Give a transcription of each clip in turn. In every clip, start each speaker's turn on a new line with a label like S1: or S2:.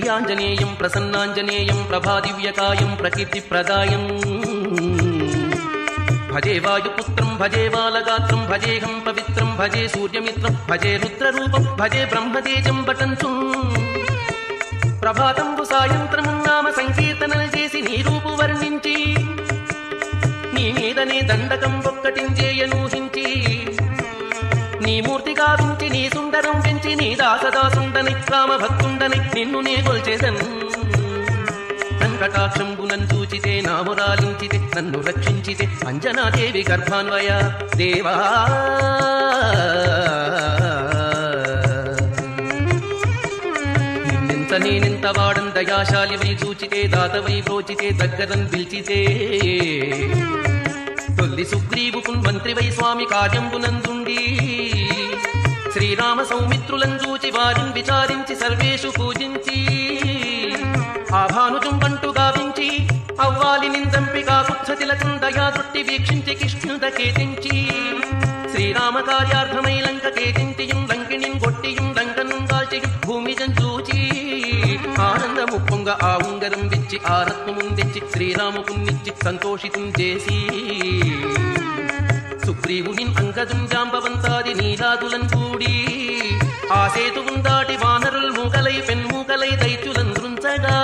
S1: ప్రత్యాంజనేయం ప్రసన్నాంజనేయం ప్రభాదివ్యకాయం ప్రకీర్తిప్రదాయం భజే వాయుపుత్రం భజే బాలగాత్రం భజేహం పవిత్రం భజే సూర్యమిత్రం భజే రుద్రరూపం భజే బ్రహ్మతేజం పఠంతు ప్రభాతంబు సాయంత్రము నామ సంకీర్తనలు చేసి నీ రూపు వర్ణించి నీ మీదనే దండకం ఒక్కటించేయనూహించి నీ మూర్తి గావించి నీ సుందరం పెంచి నీ దాసదాసుండని రామభక్తుండని నిన్ను నే గొల్చేదన్ కటాక్షంబునన్ చూచితే నామురాలించితే నన్ను రక్షించితే అంజనాదేవి గర్భాన్వయ దేవా నిన్నెంత నేనెంత వాడం దయాశాలివై చూచితే దాతవై ప్రోచితే దగ్గరన్ పిలిచితే తొల్లి సుగ్రీవుకున్ మంత్రివై స్వామి కార్యంబునందుండి శ్రీరామ సౌమిత్రులను చూచి వారిని విచారించి సర్వేషు పూజించి ఆ భానుజుంబంటు గావించి అవ్వాలి నిందంపిగా కుత్సతిలకం దయా దృష్టి వీక్షించి కృష్ణుద కేతించి శ్రీరామ కార్యార్థమై లంక కేతించియుం లంకిణిం గొట్టియుం లంకను దాల్చియుం భూమిజం చూచి ఆనందము పొంగ ఆ ఉంగరం విచ్చి ఆ రత్నముం తెచ్చి శ్రీరాముకున్నిచ్చి సంతోషితం చేసి సుగ్రీవుని అంగజం జాంబవంతాది నీలాదులను కూడి ఆ సేతువుం దాటి వానరుల్ మూకలై పెన్మూకలై దైత్యులను దృంచగా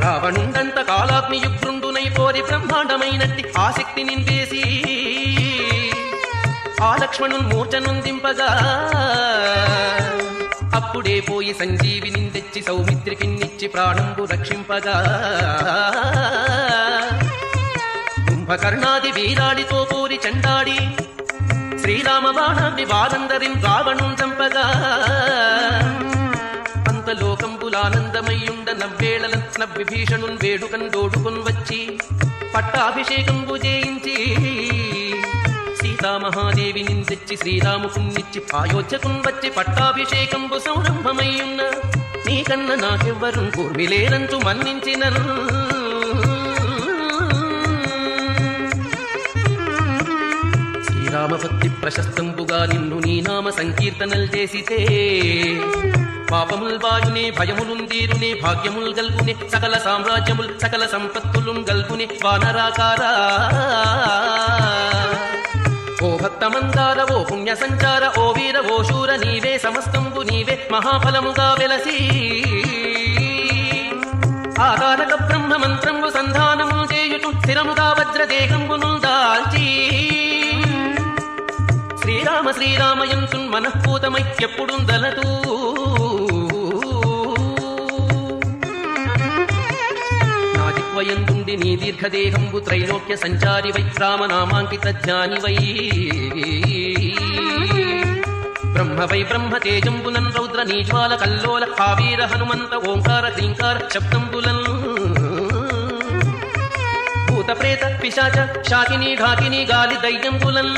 S1: రావణుండంత కాలాగ్నియుగ్రుండునై పోరి బ్రహ్మాండమైనట్టి ఆసక్తి నింపేసి ఆ లక్ష్మణున్ మూర్ఛనుందింపగా అప్పుడే పోయి సంజీవిని తెచ్చి సౌమిత్రికిన్నిచ్చి ప్రాణంబు రక్షింపగా కుంభకర్ణాది వీరాడితో పోరి చండాడి శ్రీరామ బాణాన్ని వారందరిన్ రావణుం చంపగా అంతలోకంబులానందమయ్యుండ నవ్వేళల నవ్విభీషణున్ వేడుకన్ దోడుకున్ వచ్చి పట్టాభిషేకంబు చేయించి సీతామహాదేవిని తెచ్చి శ్రీరాముకున్నిచ్చి అయోధ్యకున్ వచ్చి పట్టాభిషేకంబు సంరంభమయ్యున్న నీకన్న నాకెవ్వరు కూర్మిలేరంచు మన్నించినను రామభక్తి ప్రశస్తంబుగా నిన్ను నీ నామ సంకీర్తనల్ చేసితే పాపముల్ బాయునే భయములుందీరునే భాగ్యముల్ గల్గునే సకల సామ్రాజ్యముల్ సకల సంపత్తులున్ గల్గునే వానరాకారా ఓ భక్తమందార ఓ పుణ్య సంచార ఓ వీర ఓ శూర నీవే సమస్తంబు నీవే మహాఫలముగా వెలసి ఆకారక బ్రహ్మ మంత్రంబు సంధానము చేయుచు స్థిరముగా వజ్రదేహంబును దాల్చి శ్రీరామ శ్రీరామయంతున్ మనఃపూతమై ఎప్పుడుందలతూ నా దిక్వయందుండి నీ దీర్ఘదేహంబు త్రైలోక్య సంచారివై రామనామాంకిత జ్ఞానివై బ్రహ్మవై బ్రహ్మతేజంబులన్ రౌద్ర నీజ్వాల కల్లోల ఆవీర హనుమంత ఓంకార క్లీంకార శబ్దంబులన్ భూత ప్రేత పిశాచ శాకిని ఢాకిని గాలి దయ్యంబులన్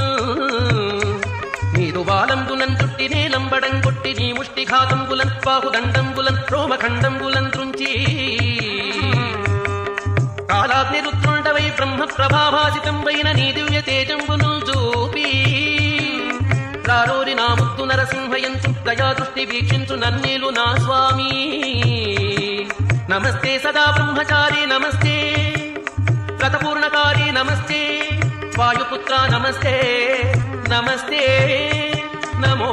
S1: నీదు బాలంబులన్ చుట్టి నేలంబడం కొట్టి నీ ముష్టిఘాతంబులన్ బాహుదండంబులన్ రోమఖండంబులన్ త్రుంచి కాలాగ్ని రుద్రుండవై బ్రహ్మ ప్రభాభాసితంబైన నీ దివ్య తేజంబును చూపి రారోరి నా ముద్దు నరసింహయంతు దయా దృష్టి వీక్షించు నన్నేలు నా స్వామి నమస్తే సదా బ్రహ్మచారి నమస్తే వ్రతపూర్ణకారి నమస్తే వాయుపుత్ర నమస్తే నమస్తే నమో